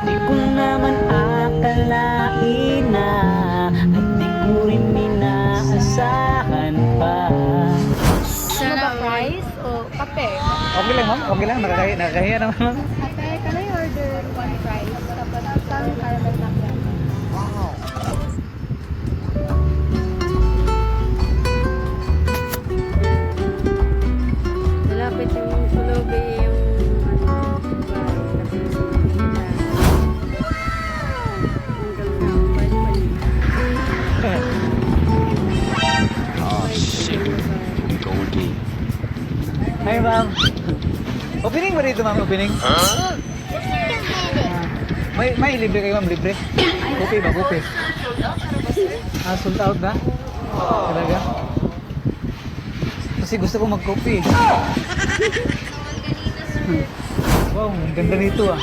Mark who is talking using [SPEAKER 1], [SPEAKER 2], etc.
[SPEAKER 1] Di ko naman akalain na at di ko rin inaasahan pa.
[SPEAKER 2] Ano ba, rice o kape?
[SPEAKER 1] Okay lang ma'am, okay lang, nakakahiya naman ma'am.
[SPEAKER 2] Ate, can I order one rice tapos isang caramel macchiato? Malapit yung sulobe yung
[SPEAKER 1] Hi ma'am. Opening ba dito ma'am, opening? May libre kayo ma'am, libre? Kopi ba, kopi? Sold out na? Talaga? Kasi gusto ko mag-coffee. Wow, ang ganda nito ah.